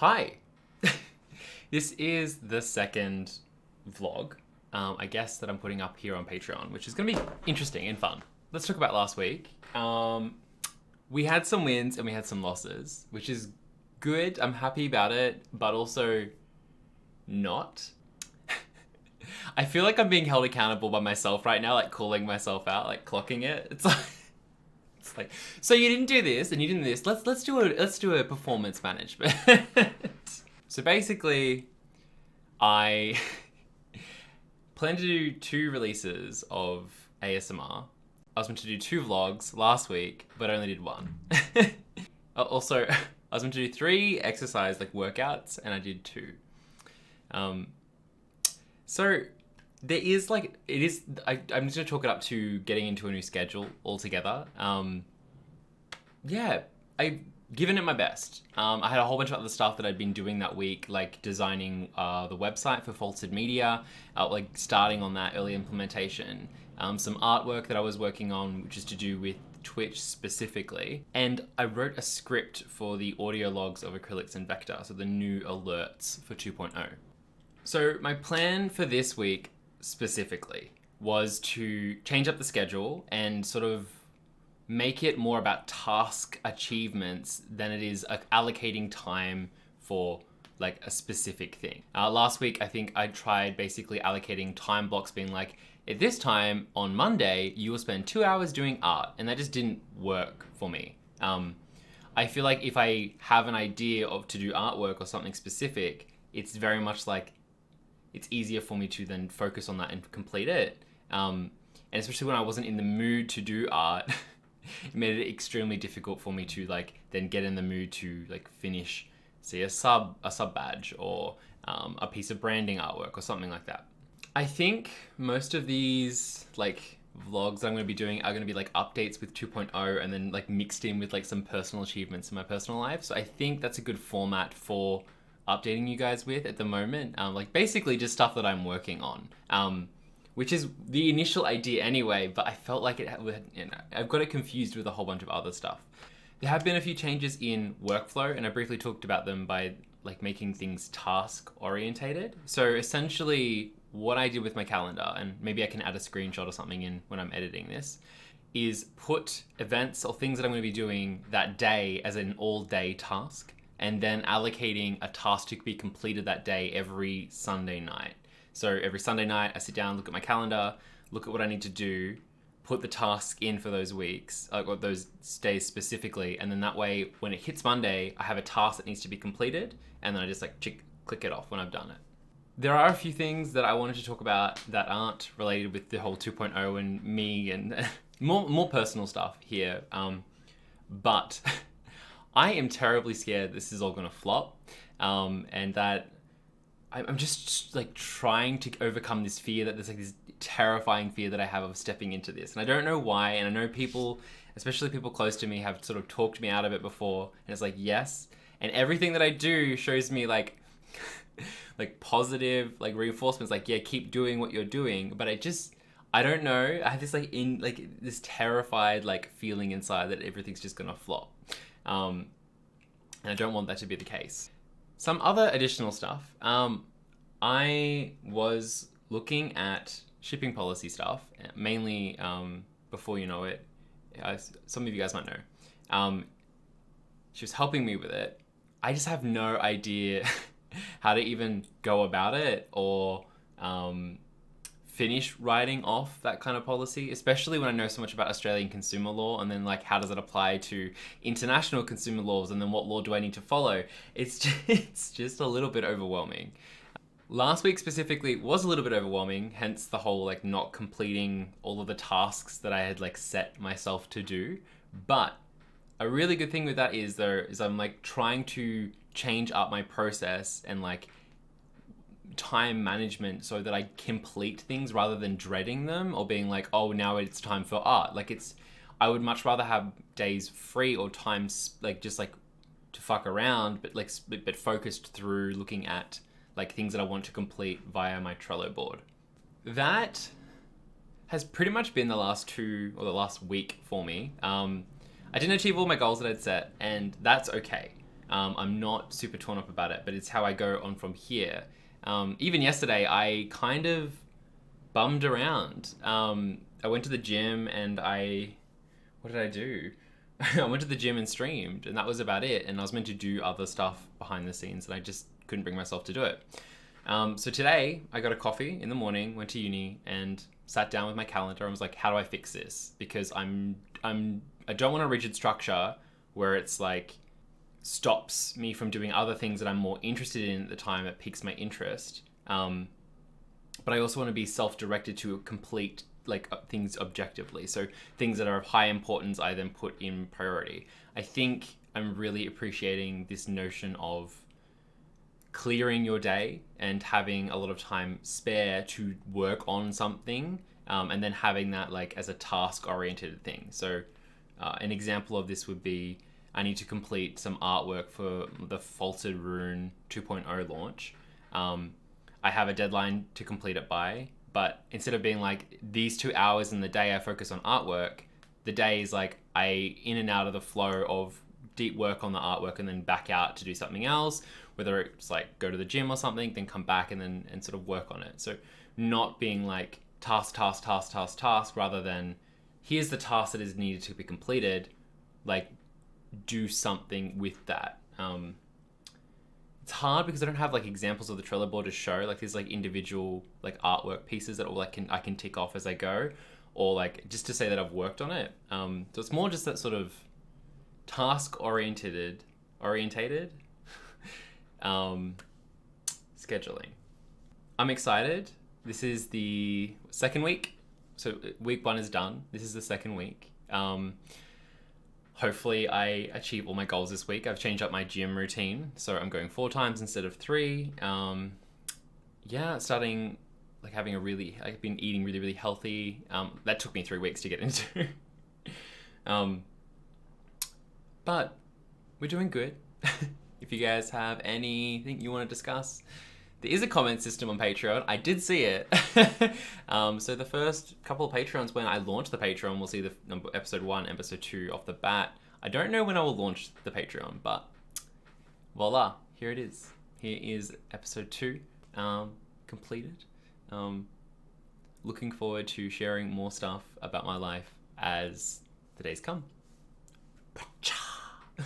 Hi! This is the second vlog, I guess, that I'm putting up here on Patreon, which is going to be interesting and fun. Let's talk about last week. We had some wins and we had some losses, which is good. I'm happy about it, but also not. I feel like I'm being held accountable by myself right now, like calling myself out, like clocking it. It's like, so you didn't do this and you didn't do this. Let's do a performance management. So basically, I plan to do 2 releases of ASMR. I was meant to do 2 vlogs last week, but I only did 1. Also, I was meant to do 3 exercise workouts, and I did 2. So there is I'm just gonna chalk it up to getting into a new schedule altogether. Yeah, I've given it my best. I had a whole bunch of other stuff that I'd been doing that week, like designing the website for Falsehood Media, starting on that early implementation. Some artwork that I was working on, which is to do with Twitch specifically. And I wrote a script for the audio logs of Acrylics and Vector, so the new alerts for 2.0. So my plan for this week specifically was to change up the schedule and sort of make it more about task achievements than it is allocating time for a specific thing. Last week, I think I tried basically allocating time blocks, being like, at this time on Monday, you will spend 2 hours doing art, and that just didn't work for me. I feel like if I have an idea to do artwork or something specific, it's very much it's easier for me to then focus on that and complete it. And especially when I wasn't in the mood to do art, it made it extremely difficult for me to then get in the mood to finish, say, a sub badge or a piece of branding artwork or something like that. I think most of these vlogs that I'm going to be doing are going to be updates with 2.0 and then mixed in with some personal achievements in my personal life. So I think that's a good format for updating you guys with at the moment. Basically just stuff that I'm working on. Which is the initial idea anyway, but I felt like I've got it confused with a whole bunch of other stuff. There have been a few changes in workflow, and I briefly talked about them by making things task orientated. So essentially what I did with my calendar, and maybe I can add a screenshot or something in when I'm editing this, is put events or things that I'm going to be doing that day as an all-day task, and then allocating a task to be completed that day every Sunday night. So every Sunday night, I sit down, look at my calendar, look at what I need to do, put the task in for those weeks, or those days specifically, and then that way, when it hits Monday, I have a task that needs to be completed, and then I just click it off when I've done it. There are a few things that I wanted to talk about that aren't related with the whole 2.0 and me and more personal stuff here, but I am terribly scared this is all gonna flop, and that I'm just trying to overcome this fear that there's this terrifying fear that I have of stepping into this. And I don't know why. And I know people, especially people close to me, have sort of talked me out of it before. And it's yes. And everything that I do shows me positive reinforcements. Yeah, keep doing what you're doing. But I don't know. I have this this terrified feeling inside that everything's just gonna flop. And I don't want that to be the case. Some other additional stuff. I was looking at shipping policy stuff, mainly before you know it. Some of you guys might know. She was helping me with it. I just have no idea how to even go about it or finish writing off that kind of policy, especially when I know so much about Australian consumer law, and then how does it apply to international consumer laws, and then what law do I need to follow? It's just a little bit overwhelming. Last week specifically was a little bit overwhelming, hence the whole not completing all of the tasks that I had set myself to do. But a really good thing with that is I'm trying to change up my process and time management so that I complete things rather than dreading them or being oh, now it's time for art. I would much rather have days free or times to fuck around, but focused through looking at things that I want to complete via my Trello board. That has pretty much been the last week for me. I didn't achieve all my goals that I'd set, and that's okay. I'm not super torn up about it, but it's how I go on from here. Even yesterday, I kind of bummed around. I went to the gym and what did I do? I went to the gym and streamed, and that was about it. And I was meant to do other stuff behind the scenes, and I just couldn't bring myself to do it. So today, I got a coffee in the morning, went to uni, and sat down with my calendar and was like, how do I fix this? Because I don't want a rigid structure where it's like stops me from doing other things that I'm more interested in at the time. It piques my interest. But I also want to be self-directed to complete things objectively. So things that are of high importance, I then put in priority. I think I'm really appreciating this notion of clearing your day and having a lot of time spare to work on something, and then having that as a task-oriented thing. So an example of this would be I need to complete some artwork for the Faltered Rune 2.0 launch. I have a deadline to complete it by, but instead of being these 2 hours in the day I focus on artwork, the day is I in and out of the flow of deep work on the artwork and then back out to do something else, whether it's go to the gym or something, then come back and sort of work on it. So not being task, rather than here's the task that is needed to be completed, do something with that. It's hard because I don't have examples of the Trello board to show. There's individual artwork pieces that all I can tick off as I go, or just to say that I've worked on it. So it's more just that sort of task orientated scheduling. I'm excited. This is the second week. So week 1 is done. This is the second week. Hopefully I achieve all my goals this week. I've changed up my gym routine, so I'm going 4 times instead of 3. Starting having I've been eating really, really healthy. That took me 3 weeks to get into. But we're doing good. If you guys have anything you want to discuss, there is a comment system on Patreon. I did see it. So the first couple of Patreons, when I launch the Patreon, we'll see the episode 1, episode 2 off the bat. I don't know when I will launch the Patreon, but voila, here it is. Here is episode 2 completed. Looking forward to sharing more stuff about my life as the days come. Ciao.